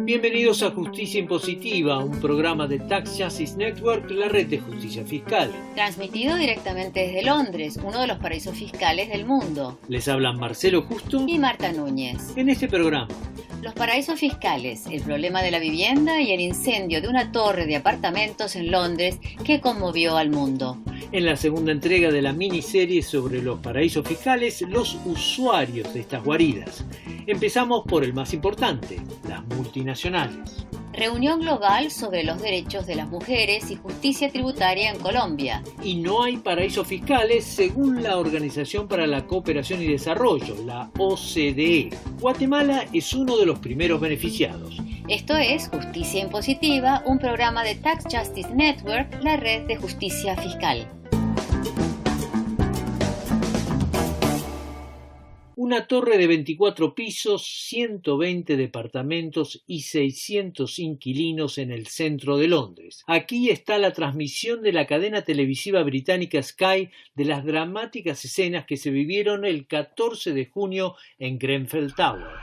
Bienvenidos a Justicia Impositiva, un programa de Tax Justice Network, la red de justicia fiscal. Transmitido directamente desde Londres, uno de los paraísos fiscales del mundo. Les hablan Marcelo Justo y Marta Núñez. En este programa, los paraísos fiscales, el problema de la vivienda y el incendio de una torre de apartamentos en Londres que conmovió al mundo. En la segunda entrega de la miniserie sobre los paraísos fiscales, los usuarios de estas guaridas. Empezamos por el más importante, las multinacionales. Reunión global sobre los derechos de las mujeres y justicia tributaria en Colombia. Y no hay paraísos fiscales según la Organización para la Cooperación y Desarrollo, la OCDE. Guatemala es uno de los primeros beneficiados. Esto es Justicia Impositiva, un programa de Tax Justice Network, la red de justicia fiscal. Una torre de 24 pisos, 120 departamentos y 600 inquilinos en el centro de Londres. Aquí está la transmisión de la cadena televisiva británica Sky de las dramáticas escenas que se vivieron el 14 de junio en Grenfell Tower.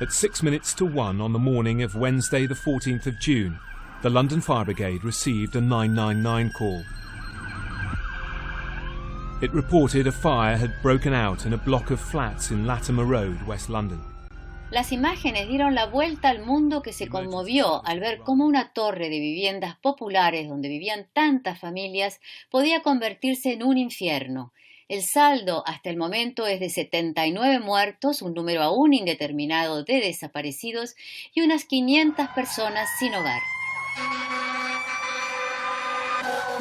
At 6 minutes to 1 on the morning of Wednesday the 14th of June, the London Fire Brigade received a 999 call. It reported a fire had broken out in a block of flats in Latimer Road, West London. Las imágenes dieron la vuelta al mundo que se conmovió al ver cómo una torre de viviendas populares donde vivían tantas familias podía convertirse en un infierno. El saldo hasta el momento es de 79 muertos, un número aún indeterminado de desaparecidos y unas 500 personas sin hogar.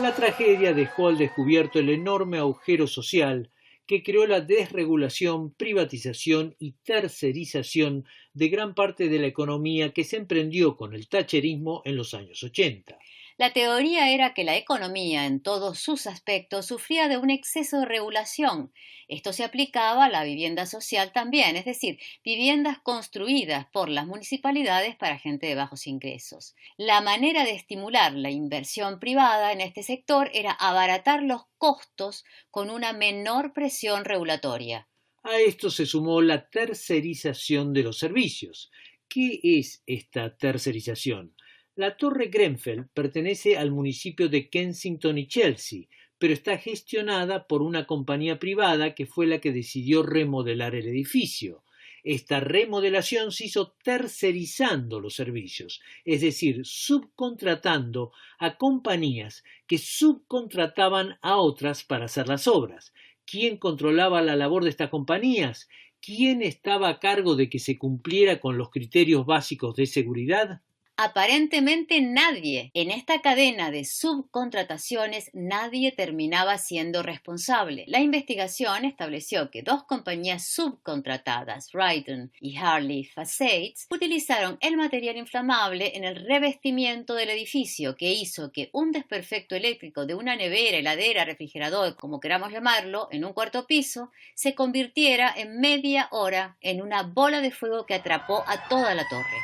La tragedia dejó al descubierto el enorme agujero social que creó la desregulación, privatización y tercerización de gran parte de la economía que se emprendió con el thatcherismo en los años 80. La teoría era que la economía en todos sus aspectos sufría de un exceso de regulación. Esto se aplicaba a la vivienda social también, es decir, viviendas construidas por las municipalidades para gente de bajos ingresos. La manera de estimular la inversión privada en este sector era abaratar los costos con una menor presión regulatoria. A esto se sumó la tercerización de los servicios. ¿Qué es esta tercerización? La Torre Grenfell pertenece al municipio de Kensington y Chelsea, pero está gestionada por una compañía privada que fue la que decidió remodelar el edificio. Esta remodelación se hizo tercerizando los servicios, es decir, subcontratando a compañías que subcontrataban a otras para hacer las obras. ¿Quién controlaba la labor de estas compañías? ¿Quién estaba a cargo de que se cumpliera con los criterios básicos de seguridad? Aparentemente nadie. En esta cadena de subcontrataciones nadie terminaba siendo responsable. La investigación estableció que dos compañías subcontratadas, Rydon y Harley Facades, utilizaron el material inflamable en el revestimiento del edificio, que hizo que un desperfecto eléctrico de una nevera, heladera, refrigerador, como queramos llamarlo, en un cuarto piso, se convirtiera en media hora en una bola de fuego que atrapó a toda la torre.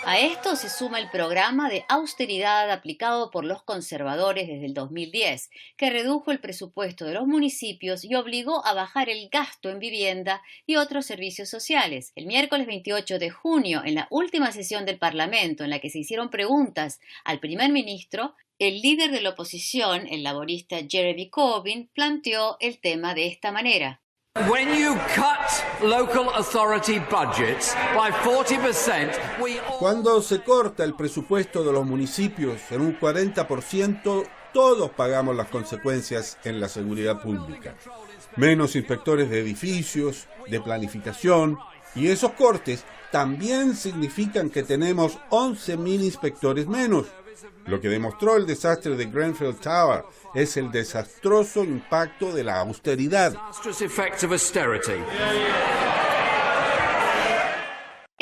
A esto se suma el programa de austeridad aplicado por los conservadores desde el 2010, que redujo el presupuesto de los municipios y obligó a bajar el gasto en vivienda y otros servicios sociales. El miércoles 28 de junio, en la última sesión del Parlamento en la que se hicieron preguntas al primer ministro, el líder de la oposición, el laborista Jeremy Corbyn, planteó el tema de esta manera. When you cut local authority budgets by 40%, Cuando se corta el presupuesto de los municipios en un 40%, todos pagamos las consecuencias en la seguridad pública. Menos inspectores de edificios, de planificación, y esos cortes también significan que tenemos 11.000 inspectores menos. Lo que demostró el desastre de Grenfell Tower es el desastroso impacto de la austeridad.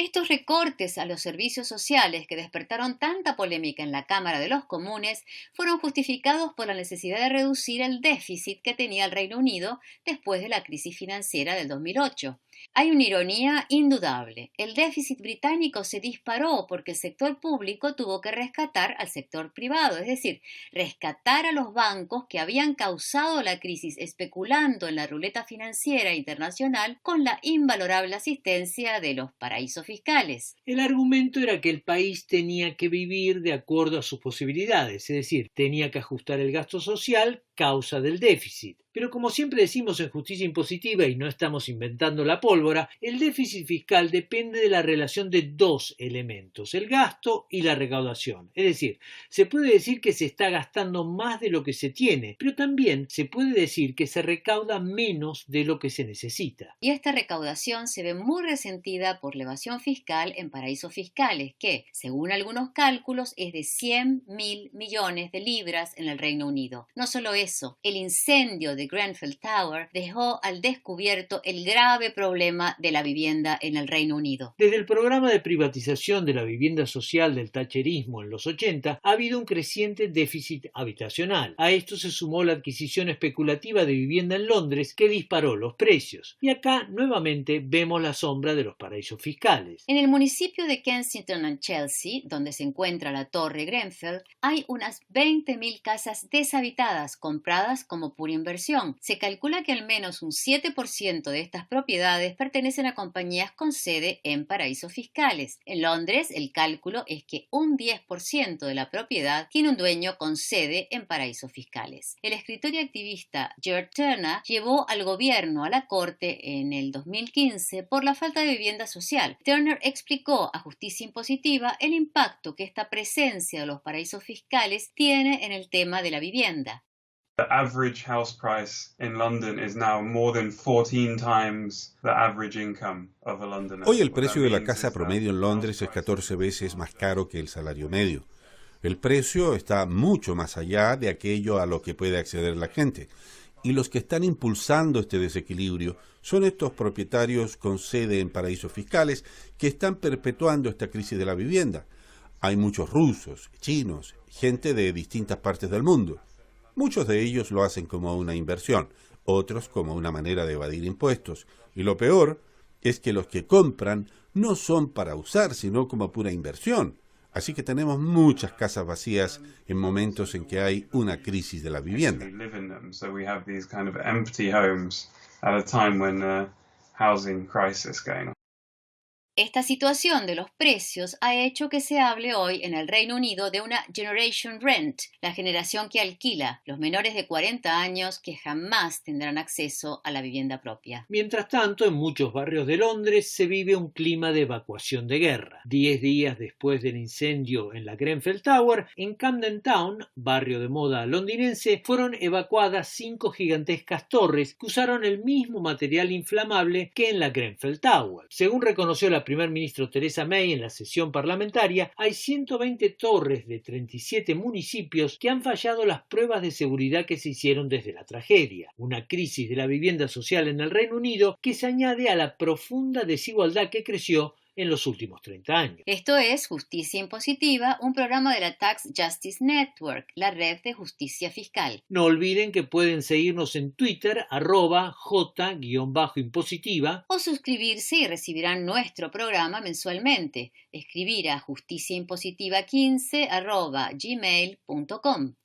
Estos recortes a los servicios sociales que despertaron tanta polémica en la Cámara de los Comunes fueron justificados por la necesidad de reducir el déficit que tenía el Reino Unido después de la crisis financiera del 2008. Hay una ironía indudable. El déficit británico se disparó porque el sector público tuvo que rescatar al sector privado, es decir, rescatar a los bancos que habían causado la crisis especulando en la ruleta financiera internacional con la invalorable asistencia de los paraísos fiscales. El argumento era que el país tenía que vivir de acuerdo a sus posibilidades, es decir, tenía que ajustar el gasto social causa del déficit. Pero como siempre decimos en Justicia Impositiva y no estamos inventando la pólvora, el déficit fiscal depende de la relación de dos elementos, el gasto y la recaudación. Es decir, se puede decir que se está gastando más de lo que se tiene, pero también se puede decir que se recauda menos de lo que se necesita. Y esta recaudación se ve muy resentida por la evasión fiscal en paraísos fiscales, que, según algunos cálculos, es de 100.000 millones de libras en el Reino Unido. No solo eso, el incendio de Grenfell Tower dejó al descubierto el grave problema de la vivienda en el Reino Unido. Desde el programa de privatización de la vivienda social del thatcherismo en los 80 ha habido un creciente déficit habitacional. A esto se sumó la adquisición especulativa de vivienda en Londres que disparó los precios. Y acá nuevamente vemos la sombra de los paraísos fiscales. En el municipio de Kensington and Chelsea, donde se encuentra la Torre Grenfell, hay unas 20.000 casas deshabitadas compradas como pura inversión. Se calcula que al menos un 7% de estas propiedades pertenecen a compañías con sede en paraísos fiscales. En Londres, el cálculo es que un 10% de la propiedad tiene un dueño con sede en paraísos fiscales. El escritor y activista George Turner llevó al gobierno a la corte en el 2015 por la falta de vivienda social. Turner explicó a Justicia Impositiva el impacto que esta presencia de los paraísos fiscales tiene en el tema de la vivienda. The average house price in London is now more than 14 times the average income of a Londoner. Hoy el precio de la casa promedio en Londres es 14 veces más caro que el salario medio. El precio está mucho más allá de aquello a lo que puede acceder la gente. Y los que están impulsando este desequilibrio son estos propietarios con sede en paraísos fiscales que están perpetuando esta crisis de la vivienda. Hay muchos rusos, chinos, gente de distintas partes del mundo. Muchos de ellos lo hacen como una inversión, otros como una manera de evadir impuestos. Y lo peor es que los que compran no son para usar, sino como pura inversión. Así que tenemos muchas casas vacías en momentos en que hay una crisis de la vivienda. Esta situación de los precios ha hecho que se hable hoy en el Reino Unido de una Generation Rent, la generación que alquila, los menores de 40 años que jamás tendrán acceso a la vivienda propia. Mientras tanto, en muchos barrios de Londres se vive un clima de evacuación de guerra. 10 días después del incendio en la Grenfell Tower, en Camden Town, barrio de moda londinense, fueron evacuadas 5 gigantescas torres que usaron el mismo material inflamable que en la Grenfell Tower. Según reconoció la primer ministro Theresa May en la sesión parlamentaria, hay 120 torres de 37 municipios que han fallado las pruebas de seguridad que se hicieron desde la tragedia. Una crisis de la vivienda social en el Reino Unido que se añade a la profunda desigualdad que creció en los últimos 30 años. Esto es Justicia Impositiva, un programa de la Tax Justice Network, la red de justicia fiscal. No olviden que pueden seguirnos en Twitter, @J_impositiva, o suscribirse y recibirán nuestro programa mensualmente. Escribir a justiciaimpositiva15@gmail.com.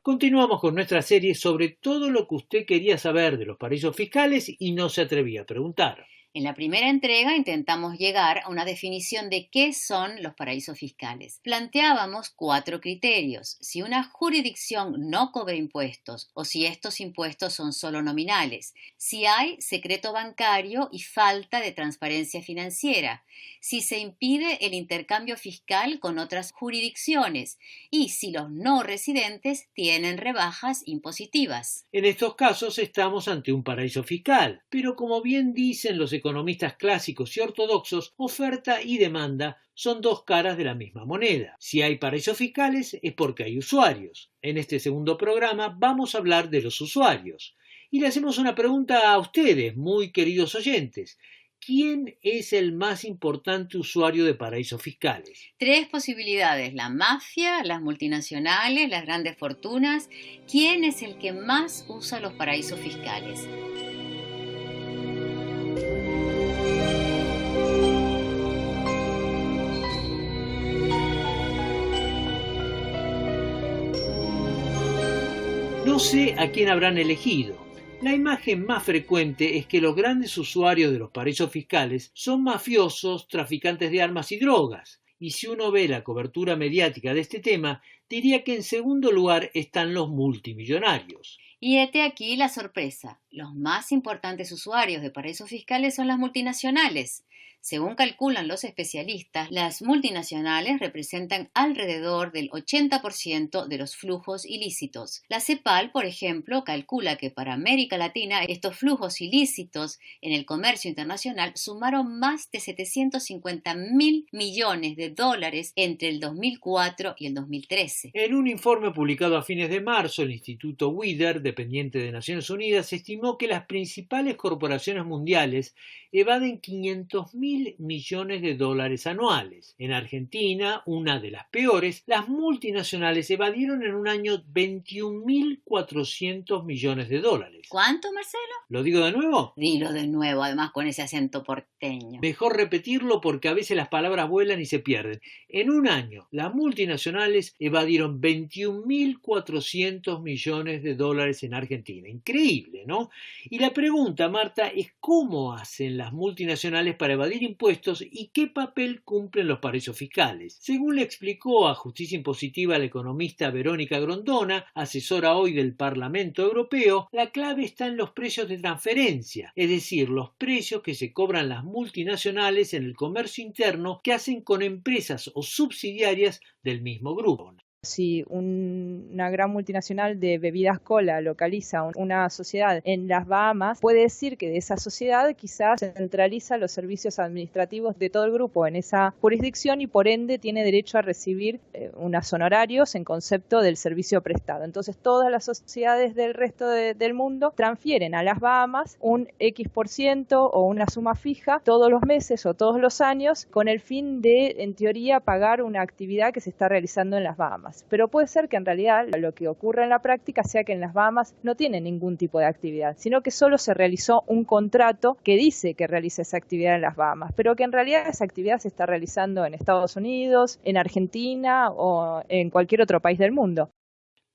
Continuamos con nuestra serie sobre todo lo que usted quería saber de los paraísos fiscales y no se atrevía a preguntar. En la primera entrega intentamos llegar a una definición de qué son los paraísos fiscales. Planteábamos 4 criterios: si una jurisdicción no cobra impuestos o si estos impuestos son solo nominales, si hay secreto bancario y falta de transparencia financiera, si se impide el intercambio fiscal con otras jurisdicciones y si los no residentes tienen rebajas impositivas. En estos casos estamos ante un paraíso fiscal, pero como bien dicen los economistas clásicos y ortodoxos, oferta y demanda son 2 caras de la misma moneda. Si hay paraísos fiscales es porque hay usuarios. En este segundo programa vamos a hablar de los usuarios. Y le hacemos una pregunta a ustedes, muy queridos oyentes. ¿Quién es el más importante usuario de paraísos fiscales? 3 posibilidades: la mafia, las multinacionales, las grandes fortunas. ¿Quién es el que más usa los paraísos fiscales? No sé a quién habrán elegido. La imagen más frecuente es que los grandes usuarios de los paraísos fiscales son mafiosos, traficantes de armas y drogas. Y si uno ve la cobertura mediática de este tema, diría que en segundo lugar están los multimillonarios. Y hete aquí la sorpresa. Los más importantes usuarios de paraísos fiscales son las multinacionales. Según calculan los especialistas, las multinacionales representan alrededor del 80% de los flujos ilícitos. La CEPAL, por ejemplo, calcula que para América Latina estos flujos ilícitos en el comercio internacional sumaron más de 750.000 millones de dólares entre el 2004 y el 2013. En un informe publicado a fines de marzo, el Instituto Wither, dependiente de Naciones Unidas, estimó que las principales corporaciones mundiales evaden 500.000 millones de dólares anuales. En Argentina, una de las peores, las multinacionales evadieron en un año 21.400 millones de dólares. ¿Cuánto, Marcelo? ¿Lo digo de nuevo? Dilo de nuevo, además con ese acento porteño. Mejor repetirlo porque a veces las palabras vuelan y se pierden. En un año, las multinacionales evadieron 21.400 millones de dólares en Argentina. Increíble, ¿no? Y la pregunta, Marta, es ¿cómo hacen las multinacionales para evadir impuestos y qué papel cumplen los paraísos fiscales? Según le explicó a Justicia Impositiva la economista Verónica Grondona, asesora hoy del Parlamento Europeo, la clave está en los precios de transferencia, es decir, los precios que se cobran las multinacionales en el comercio interno que hacen con empresas o subsidiarias del mismo grupo. Si una gran multinacional de bebidas cola localiza una sociedad en las Bahamas, puede decir que de esa sociedad quizás centraliza los servicios administrativos de todo el grupo en esa jurisdicción y por ende tiene derecho a recibir unos honorarios en concepto del servicio prestado. Entonces todas las sociedades del resto del mundo transfieren a las Bahamas un X% o una suma fija todos los meses o todos los años con el fin de, en teoría, pagar una actividad que se está realizando en las Bahamas. Pero puede ser que en realidad lo que ocurre en la práctica sea que en las Bahamas no tienen ningún tipo de actividad, sino que solo se realizó un contrato que dice que realiza esa actividad en las Bahamas, pero que en realidad esa actividad se está realizando en Estados Unidos, en Argentina o en cualquier otro país del mundo.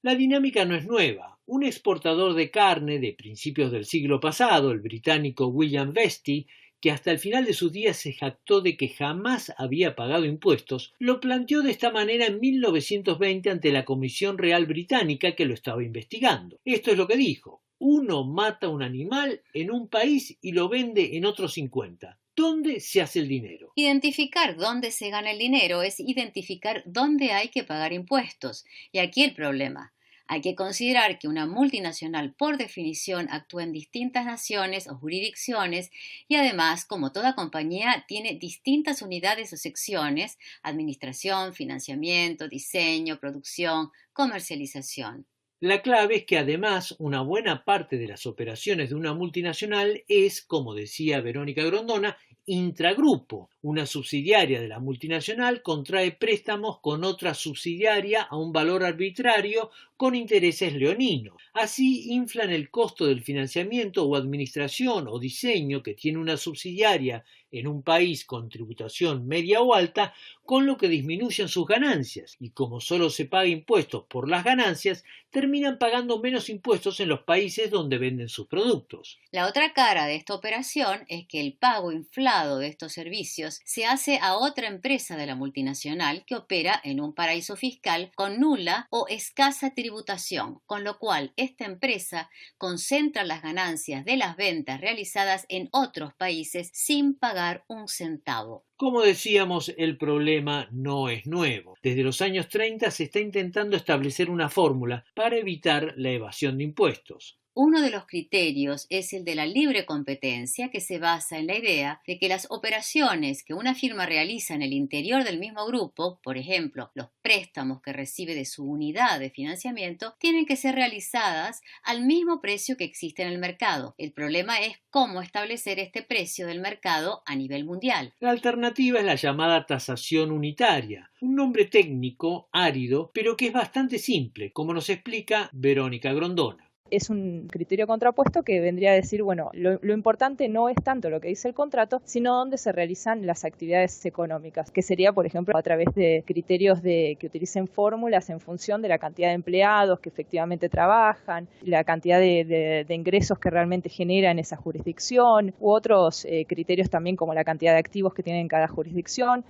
La dinámica no es nueva. Un exportador de carne de principios del siglo pasado, el británico William Vesty, que hasta el final de sus días se jactó de que jamás había pagado impuestos, lo planteó de esta manera en 1920 ante la Comisión Real Británica que lo estaba investigando. Esto es lo que dijo: uno mata un animal en un país y lo vende en otros 50. ¿Dónde se hace el dinero? Identificar dónde se gana el dinero es identificar dónde hay que pagar impuestos. Y aquí el problema. Hay que considerar que una multinacional, por definición, actúa en distintas naciones o jurisdicciones y además, como toda compañía, tiene distintas unidades o secciones: administración, financiamiento, diseño, producción, comercialización. La clave es que además una buena parte de las operaciones de una multinacional es, como decía Verónica Grondona, intragrupo. Una subsidiaria de la multinacional contrae préstamos con otra subsidiaria a un valor arbitrario con intereses leoninos. Así inflan el costo del financiamiento o administración o diseño que tiene una subsidiaria en un país con tributación media o alta, con lo que disminuyen sus ganancias, y como solo se paga impuestos por las ganancias, terminan pagando menos impuestos en los países donde venden sus productos. La otra cara de esta operación es que el pago inflado de estos servicios se hace a otra empresa de la multinacional que opera en un paraíso fiscal con nula o escasa tributación, con lo cual esta empresa concentra las ganancias de las ventas realizadas en otros países sin pagar un centavo. Como decíamos, el problema no es nuevo. Desde los años 30 se está intentando establecer una fórmula para evitar la evasión de impuestos. Uno de los criterios es el de la libre competencia, que se basa en la idea de que las operaciones que una firma realiza en el interior del mismo grupo, por ejemplo, los préstamos que recibe de su unidad de financiamiento, tienen que ser realizadas al mismo precio que existe en el mercado. El problema es cómo establecer este precio del mercado a nivel mundial. La alternativa es la llamada tasación unitaria, un nombre técnico, árido, pero que es bastante simple, como nos explica Verónica Grondona. Es un criterio contrapuesto que vendría a decir, bueno, lo importante no es tanto lo que dice el contrato, sino dónde se realizan las actividades económicas, que sería, por ejemplo, a través de criterios que utilicen fórmulas en función de la cantidad de empleados que efectivamente trabajan, la cantidad de ingresos que realmente genera en esa jurisdicción, u otros criterios también como la cantidad de activos que tiene cada jurisdicción.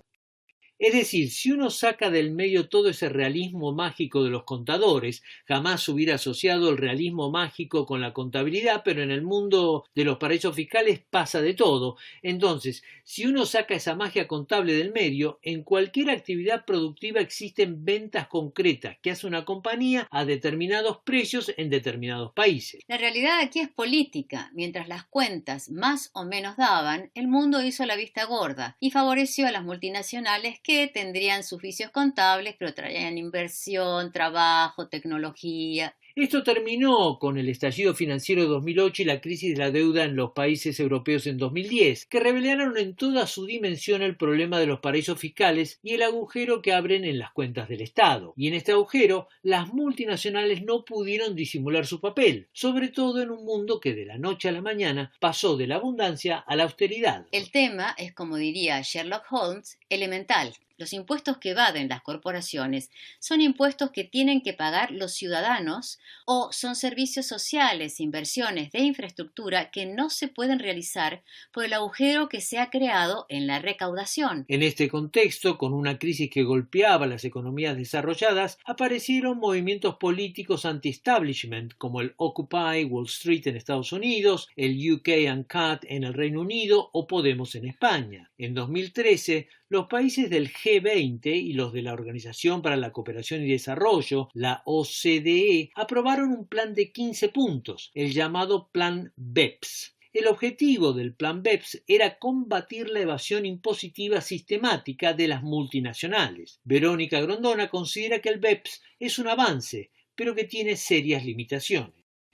Es decir, si uno saca del medio todo ese realismo mágico de los contadores, jamás hubiera asociado el realismo mágico con la contabilidad, pero en el mundo de los paraísos fiscales pasa de todo. Entonces, si uno saca esa magia contable del medio, en cualquier actividad productiva existen ventas concretas que hace una compañía a determinados precios en determinados países. La realidad aquí es política. Mientras las cuentas más o menos daban, el mundo hizo la vista gorda y favoreció a las multinacionales que tendrían sus vicios contables, pero traían inversión, trabajo, tecnología. Esto terminó con el estallido financiero de 2008 y la crisis de la deuda en los países europeos en 2010, que revelaron en toda su dimensión el problema de los paraísos fiscales y el agujero que abren en las cuentas del Estado. Y en este agujero, las multinacionales no pudieron disimular su papel, sobre todo en un mundo que de la noche a la mañana pasó de la abundancia a la austeridad. El tema es, como diría Sherlock Holmes, elemental. Los impuestos que evaden las corporaciones son impuestos que tienen que pagar los ciudadanos o son servicios sociales, inversiones de infraestructura que no se pueden realizar por el agujero que se ha creado en la recaudación. En este contexto, con una crisis que golpeaba las economías desarrolladas, aparecieron movimientos políticos anti-establishment como el Occupy Wall Street en Estados Unidos, el UK Uncut en el Reino Unido o Podemos en España. En 2013, los países del G20 y los de la Organización para la Cooperación y Desarrollo, la OCDE, aprobaron un plan de 15 puntos, el llamado Plan BEPS. El objetivo del Plan BEPS era combatir la evasión impositiva sistemática de las multinacionales. Verónica Grondona considera que el BEPS es un avance, pero que tiene serias limitaciones.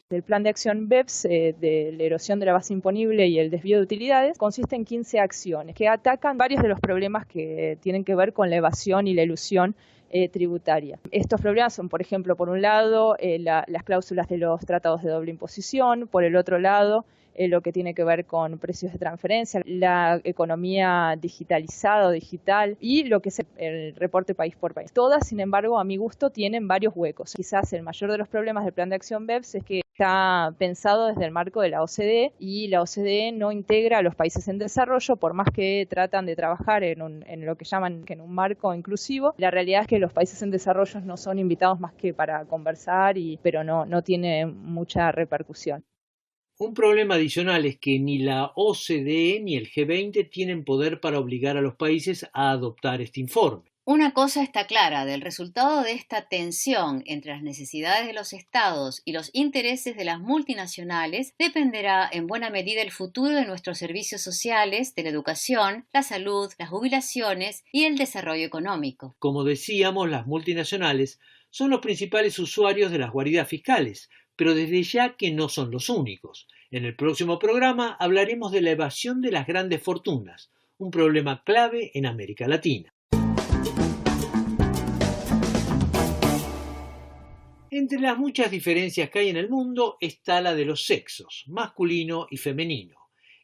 El plan de acción BEPS de la erosión de la base imponible y el desvío de utilidades consiste en 15 acciones que atacan varios de los problemas que tienen que ver con la evasión y la elusión tributaria. Estos problemas son, por ejemplo, por un lado, las cláusulas de los tratados de doble imposición, por el otro lado, lo que tiene que ver con precios de transferencia, la economía digitalizada o digital y lo que es el reporte país por país. Todas, sin embargo, a mi gusto, tienen varios huecos. Quizás el mayor de los problemas del plan de acción BEPS es que está pensado desde el marco de la OCDE y la OCDE no integra a los países en desarrollo, por más que tratan de trabajar en lo que llaman en un marco inclusivo. La realidad es que los países en desarrollo no son invitados más que para conversar, pero no tiene mucha repercusión. Un problema adicional es que ni la OCDE ni el G20 tienen poder para obligar a los países a adoptar este informe. Una cosa está clara, del resultado de esta tensión entre las necesidades de los estados y los intereses de las multinacionales dependerá en buena medida el futuro de nuestros servicios sociales, de la educación, la salud, las jubilaciones y el desarrollo económico. Como decíamos, las multinacionales son los principales usuarios de las guaridas fiscales, pero desde ya que no son los únicos. En el próximo programa hablaremos de la evasión de las grandes fortunas, un problema clave en América Latina. Entre las muchas diferencias que hay en el mundo está la de los sexos, masculino y femenino.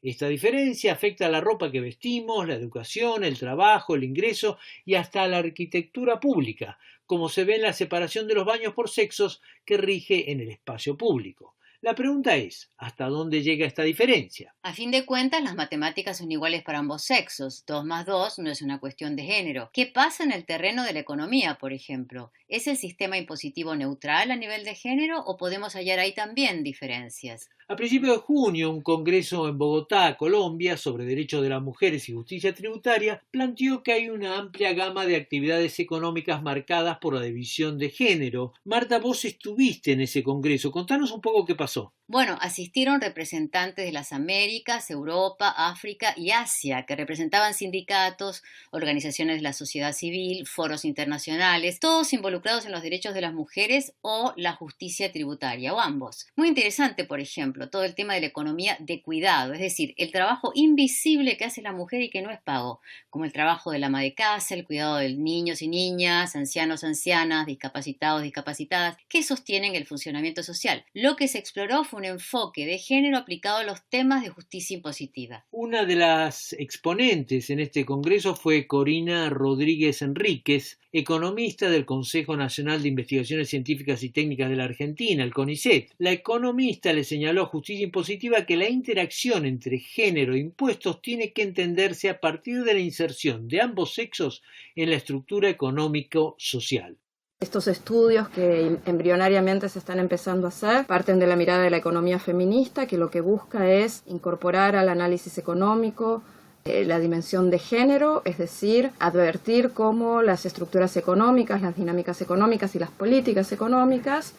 Esta diferencia afecta a la ropa que vestimos, la educación, el trabajo, el ingreso y hasta la arquitectura pública, como se ve en la separación de los baños por sexos que rige en el espacio público. La pregunta es, ¿hasta dónde llega esta diferencia? A fin de cuentas, las matemáticas son iguales para ambos sexos. 2 más 2 no es una cuestión de género. ¿Qué pasa en el terreno de la economía, por ejemplo? ¿Es el sistema impositivo neutral a nivel de género o podemos hallar ahí también diferencias? A principios de junio, un congreso en Bogotá, Colombia, sobre derechos de las mujeres y justicia tributaria, planteó que hay una amplia gama de actividades económicas marcadas por la división de género. Marta, vos estuviste en ese congreso. Contanos un poco qué pasó. Bueno, asistieron representantes de las Américas, Europa, África y Asia, que representaban sindicatos, organizaciones de la sociedad civil, foros internacionales, todos involucrados en los derechos de las mujeres o la justicia tributaria, o ambos. Muy interesante, por ejemplo, todo el tema de la economía de cuidado, es decir, el trabajo invisible que hace la mujer y que no es pago, como el trabajo del ama de casa, el cuidado de niños y niñas, ancianos, ancianas, discapacitados, discapacitadas, que sostienen el funcionamiento social. Lo que se exploró fue un enfoque de género aplicado a los temas de justicia impositiva. Una de las exponentes en este congreso fue Corina Rodríguez Enríquez, economista del Consejo Nacional de Investigaciones Científicas y Técnicas de la Argentina, el CONICET. La economista le señaló a Justicia Impositiva que la interacción entre género e impuestos tiene que entenderse a partir de la inserción de ambos sexos en la estructura económico-social. Estos estudios que embrionariamente se están empezando a hacer parten de la mirada de la economía feminista, que lo que busca es incorporar al análisis económico la dimensión de género, es decir, advertir cómo las estructuras económicas, las dinámicas económicas y las políticas económicas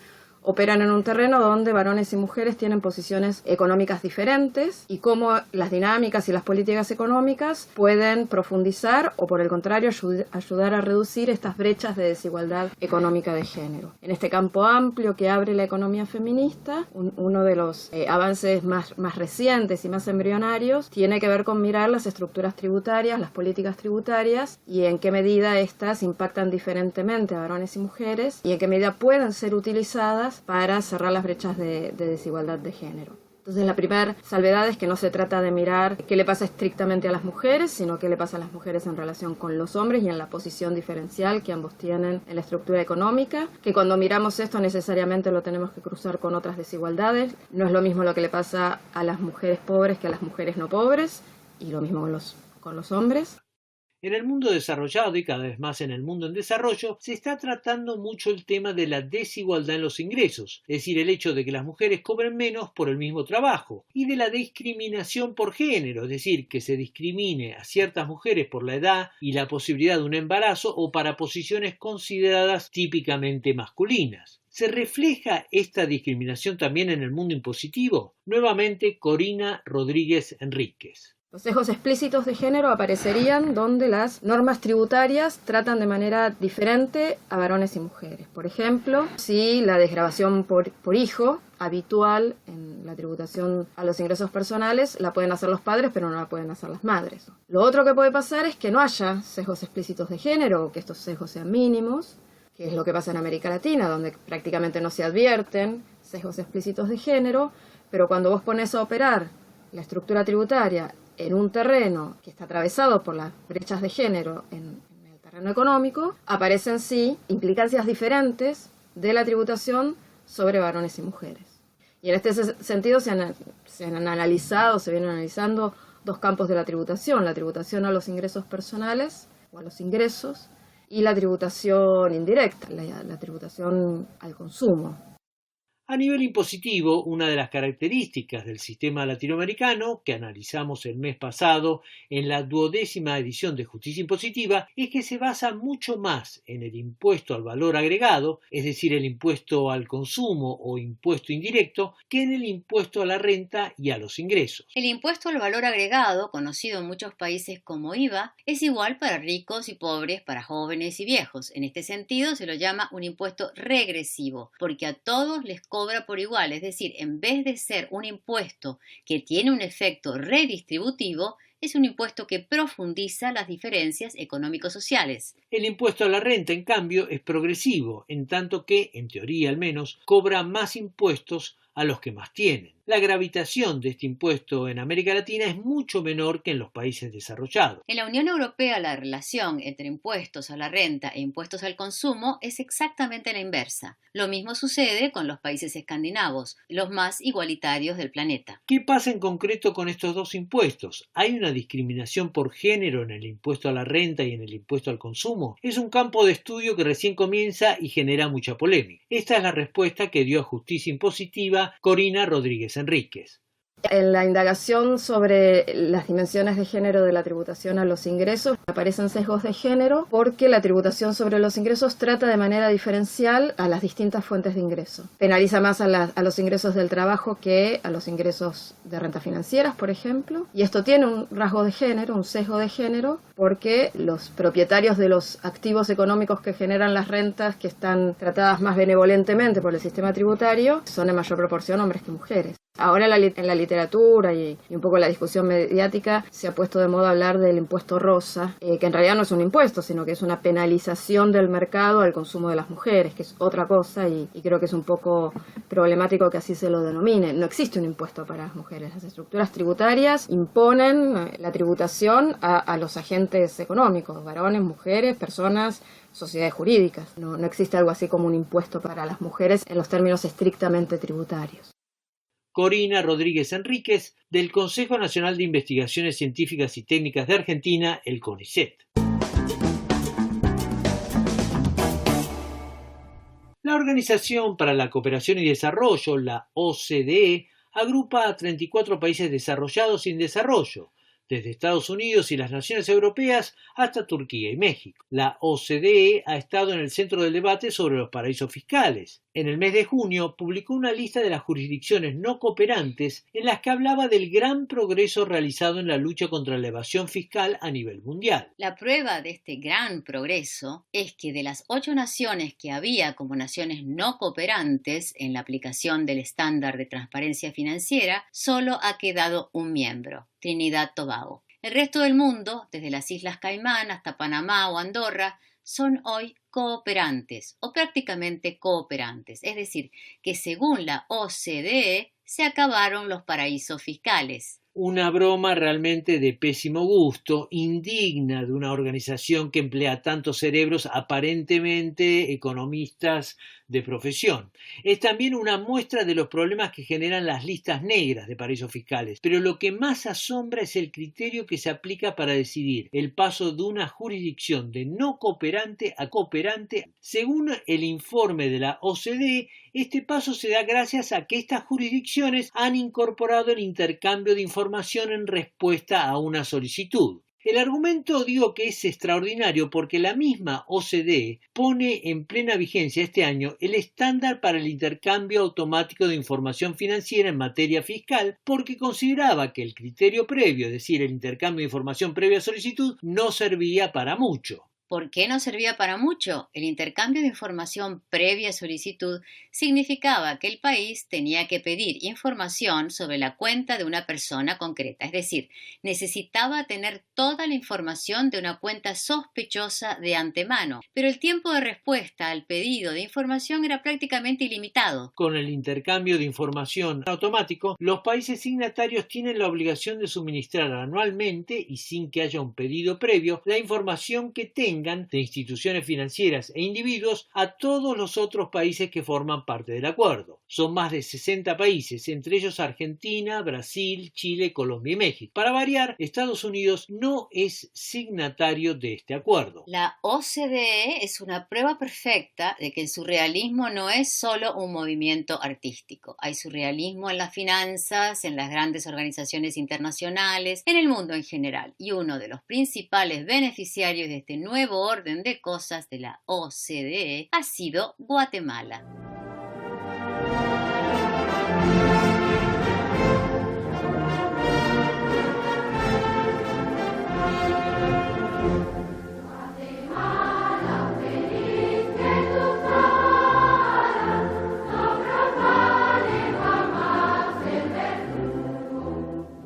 operan en un terreno donde varones y mujeres tienen posiciones económicas diferentes y cómo las dinámicas y las políticas económicas pueden profundizar o, por el contrario, ayudar a reducir estas brechas de desigualdad económica de género. En este campo amplio que abre la economía feminista, uno de los avances más recientes y más embrionarios tiene que ver con mirar las estructuras tributarias, las políticas tributarias y en qué medida estas impactan diferentemente a varones y mujeres y en qué medida pueden ser utilizadas para cerrar las brechas de desigualdad de género. Entonces la primera salvedad es que no se trata de mirar qué le pasa estrictamente a las mujeres, sino qué le pasa a las mujeres en relación con los hombres y en la posición diferencial que ambos tienen en la estructura económica, que cuando miramos esto necesariamente lo tenemos que cruzar con otras desigualdades. No es lo mismo lo que le pasa a las mujeres pobres que a las mujeres no pobres, y lo mismo con los hombres. En el mundo desarrollado y cada vez más en el mundo en desarrollo se está tratando mucho el tema de la desigualdad en los ingresos, es decir, el hecho de que las mujeres cobren menos por el mismo trabajo, y de la discriminación por género, es decir, que se discrimine a ciertas mujeres por la edad y la posibilidad de un embarazo o para posiciones consideradas típicamente masculinas. ¿Se refleja esta discriminación también en el mundo impositivo? Nuevamente, Corina Rodríguez Enríquez. Los sesgos explícitos de género aparecerían donde las normas tributarias tratan de manera diferente a varones y mujeres. Por ejemplo, si la desgravación por hijo habitual en la tributación a los ingresos personales la pueden hacer los padres, pero no la pueden hacer las madres. Lo otro que puede pasar es que no haya sesgos explícitos de género o que estos sesgos sean mínimos, que es lo que pasa en América Latina, donde prácticamente no se advierten sesgos explícitos de género, pero cuando vos pones a operar la estructura tributaria en un terreno que está atravesado por las brechas de género en el terreno económico, aparecen sí implicancias diferentes de la tributación sobre varones y mujeres. Y en este sentido se vienen analizando dos campos de la tributación a los ingresos personales o a los ingresos y la tributación indirecta, la tributación al consumo. A nivel impositivo, una de las características del sistema latinoamericano que analizamos el mes pasado en la 12ª edición de Justicia Impositiva es que se basa mucho más en el impuesto al valor agregado, es decir, el impuesto al consumo o impuesto indirecto, que en el impuesto a la renta y a los ingresos. El impuesto al valor agregado, conocido en muchos países como IVA, es igual para ricos y pobres, para jóvenes y viejos. En este sentido se lo llama un impuesto regresivo, porque a todos les cobra por igual, es decir, en vez de ser un impuesto que tiene un efecto redistributivo, es un impuesto que profundiza las diferencias económico-sociales. El impuesto a la renta, en cambio, es progresivo, en tanto que, en teoría al menos, cobra más impuestos a los que más tienen. La gravitación de este impuesto en América Latina es mucho menor que en los países desarrollados. En la Unión Europea, la relación entre impuestos a la renta e impuestos al consumo es exactamente la inversa. Lo mismo sucede con los países escandinavos, los más igualitarios del planeta. ¿Qué pasa en concreto con estos dos impuestos? ¿Hay una discriminación por género en el impuesto a la renta y en el impuesto al consumo? Es un campo de estudio que recién comienza y genera mucha polémica. Esta es la respuesta que dio a Justicia Impositiva Corina Rodríguez Enríquez. En la indagación sobre las dimensiones de género de la tributación a los ingresos aparecen sesgos de género porque la tributación sobre los ingresos trata de manera diferencial a las distintas fuentes de ingreso. Penaliza más a los ingresos del trabajo que a los ingresos de rentas financieras, por ejemplo. Y esto tiene un rasgo de género, un sesgo de género, porque los propietarios de los activos económicos que generan las rentas que están tratadas más benevolentemente por el sistema tributario son en mayor proporción hombres que mujeres. Ahora en la literatura y un poco en la discusión mediática se ha puesto de moda hablar del impuesto rosa, que en realidad no es un impuesto, sino que es una penalización del mercado al consumo de las mujeres, que es otra cosa y creo que es un poco problemático que así se lo denomine. No existe un impuesto para las mujeres. Las estructuras tributarias imponen la tributación a los agentes económicos, varones, mujeres, personas, sociedades jurídicas. No existe algo así como un impuesto para las mujeres en los términos estrictamente tributarios. Corina Rodríguez Enríquez, del Consejo Nacional de Investigaciones Científicas y Técnicas de Argentina, el CONICET. La Organización para la Cooperación y Desarrollo, la OCDE, agrupa a 34 países desarrollados y en desarrollo, desde Estados Unidos y las naciones europeas hasta Turquía y México. La OCDE ha estado en el centro del debate sobre los paraísos fiscales. En el mes de junio publicó una lista de las jurisdicciones no cooperantes en las que hablaba del gran progreso realizado en la lucha contra la evasión fiscal a nivel mundial. La prueba de este gran progreso es que de las 8 naciones que había como naciones no cooperantes en la aplicación del estándar de transparencia financiera, solo ha quedado un miembro, Trinidad y Tobago. El resto del mundo, desde las Islas Caimán hasta Panamá o Andorra, son hoy cooperantes o prácticamente cooperantes, es decir, que según la OCDE se acabaron los paraísos fiscales. Una broma realmente de pésimo gusto, indigna de una organización que emplea tantos cerebros aparentemente economistas de profesión. Es también una muestra de los problemas que generan las listas negras de paraísos fiscales, pero lo que más asombra es el criterio que se aplica para decidir el paso de una jurisdicción de no cooperante a cooperante. Según el informe de la OCDE, este paso se da gracias a que estas jurisdicciones han incorporado el intercambio de información en respuesta a una solicitud. El argumento digo que es extraordinario porque la misma OCDE pone en plena vigencia este año el estándar para el intercambio automático de información financiera en materia fiscal porque consideraba que el criterio previo, es decir, el intercambio de información previa a solicitud, no servía para mucho. ¿Por qué no servía para mucho? El intercambio de información previa a solicitud significaba que el país tenía que pedir información sobre la cuenta de una persona concreta, es decir, necesitaba tener toda la información de una cuenta sospechosa de antemano, pero el tiempo de respuesta al pedido de información era prácticamente ilimitado. Con el intercambio de información automático, los países signatarios tienen la obligación de suministrar anualmente y sin que haya un pedido previo la información que tengan de instituciones financieras e individuos a todos los otros países que forman parte del acuerdo. Son más de 60 países, entre ellos Argentina, Brasil, Chile, Colombia y México. Para variar, Estados Unidos no es signatario de este acuerdo. La OCDE es una prueba perfecta de que el surrealismo no es solo un movimiento artístico. Hay surrealismo en las finanzas, en las grandes organizaciones internacionales, en el mundo en general. Y uno de los principales beneficiarios de este nuevo orden de cosas de la OCDE ha sido Guatemala.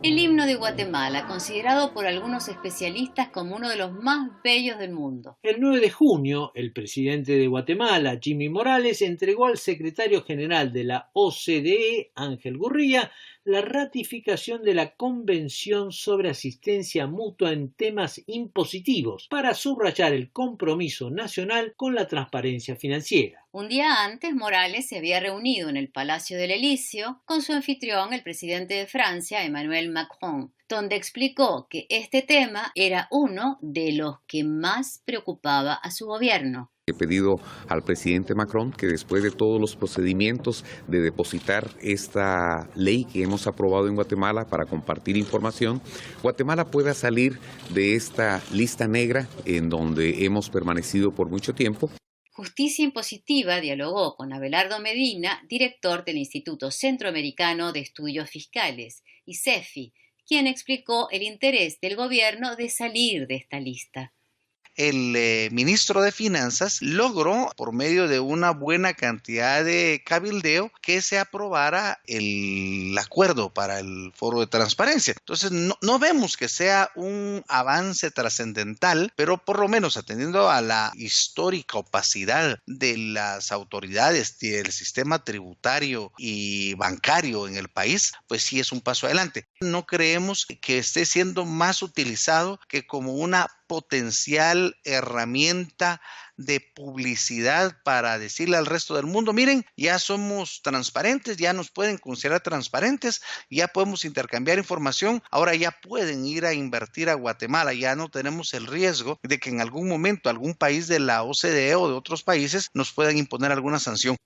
El himno de Guatemala, considerado por algunos especialistas como uno de los más bellos del mundo. El 9 de junio, el presidente de Guatemala, Jimmy Morales, entregó al secretario general de la OCDE, Ángel Gurría, la ratificación de la Convención sobre Asistencia Mutua en Temas Impositivos para subrayar el compromiso nacional con la transparencia financiera. Un día antes, Morales se había reunido en el Palacio del Elíseo con su anfitrión, el presidente de Francia, Emmanuel Macron, donde explicó que este tema era uno de los que más preocupaba a su gobierno. He pedido al presidente Macron que después de todos los procedimientos de depositar esta ley que hemos aprobado en Guatemala para compartir información, Guatemala pueda salir de esta lista negra en donde hemos permanecido por mucho tiempo. Justicia Impositiva dialogó con Abelardo Medina, director del Instituto Centroamericano de Estudios Fiscales, ICEFI, quien explicó el interés del gobierno de salir de esta lista. El ministro de Finanzas logró, por medio de una buena cantidad de cabildeo, que se aprobara el acuerdo para el foro de transparencia. Entonces, no vemos que sea un avance trascendental, pero por lo menos atendiendo a la histórica opacidad de las autoridades del sistema tributario y bancario en el país, pues sí es un paso adelante. No creemos que esté siendo más utilizado que como una potencial herramienta de publicidad para decirle al resto del mundo, miren, ya somos transparentes, ya nos pueden considerar transparentes, ya podemos intercambiar información, ahora ya pueden ir a invertir a Guatemala, ya no tenemos el riesgo de que en algún momento algún país de la OCDE o de otros países nos puedan imponer alguna sanción.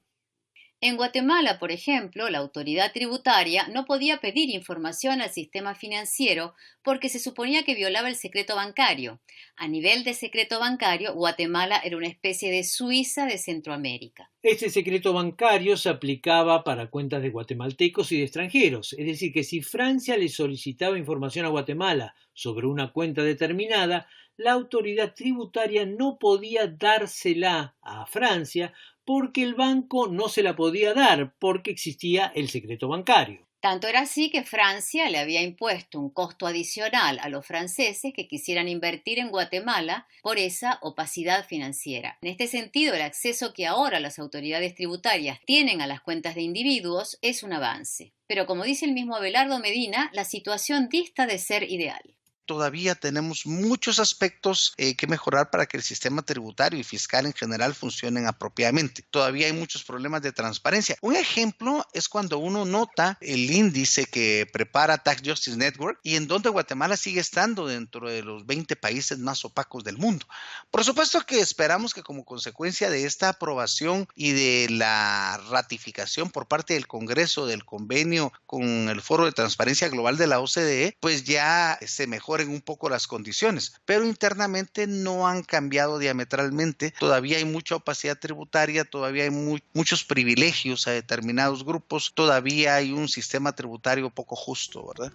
En Guatemala, por ejemplo, la autoridad tributaria no podía pedir información al sistema financiero porque se suponía que violaba el secreto bancario. A nivel de secreto bancario, Guatemala era una especie de Suiza de Centroamérica. Este secreto bancario se aplicaba para cuentas de guatemaltecos y de extranjeros, es decir, que si Francia le solicitaba información a Guatemala sobre una cuenta determinada, la autoridad tributaria no podía dársela a Francia porque el banco no se la podía dar porque existía el secreto bancario. Tanto era así que Francia le había impuesto un costo adicional a los franceses que quisieran invertir en Guatemala por esa opacidad financiera. En este sentido, el acceso que ahora las autoridades tributarias tienen a las cuentas de individuos es un avance. Pero como dice el mismo Abelardo Medina, la situación dista de ser ideal. Todavía tenemos muchos aspectos que mejorar para que el sistema tributario y fiscal en general funcionen apropiadamente. Todavía hay muchos problemas de transparencia. Un ejemplo es cuando uno nota el índice que prepara Tax Justice Network y en donde Guatemala sigue estando dentro de los 20 países más opacos del mundo. Por supuesto que esperamos que como consecuencia de esta aprobación y de la ratificación por parte del Congreso del convenio con el Foro de Transparencia Global de la OCDE, pues ya se mejoren un poco las condiciones, pero internamente no han cambiado diametralmente. Todavía hay mucha opacidad tributaria, todavía hay muchos privilegios a determinados grupos, todavía hay un sistema tributario poco justo, ¿verdad?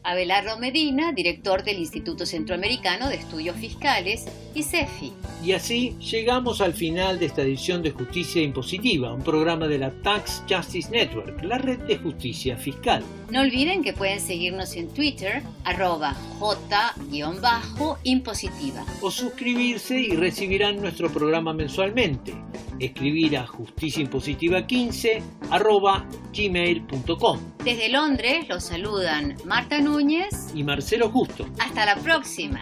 Abelardo Medina, director del Instituto Centroamericano de Estudios Fiscales, ICEFI. Y así llegamos al final de esta edición de Justicia Impositiva, un programa de la Tax Justice Network, la red de justicia fiscal. No olviden que pueden seguirnos en Twitter, @J_impositiva. O suscribirse y recibirán nuestro programa mensualmente. Escribir a justiciaimpositiva15@gmail.com. Desde Londres los saludan Marta Núñez y Marcelo Justo. Hasta la próxima.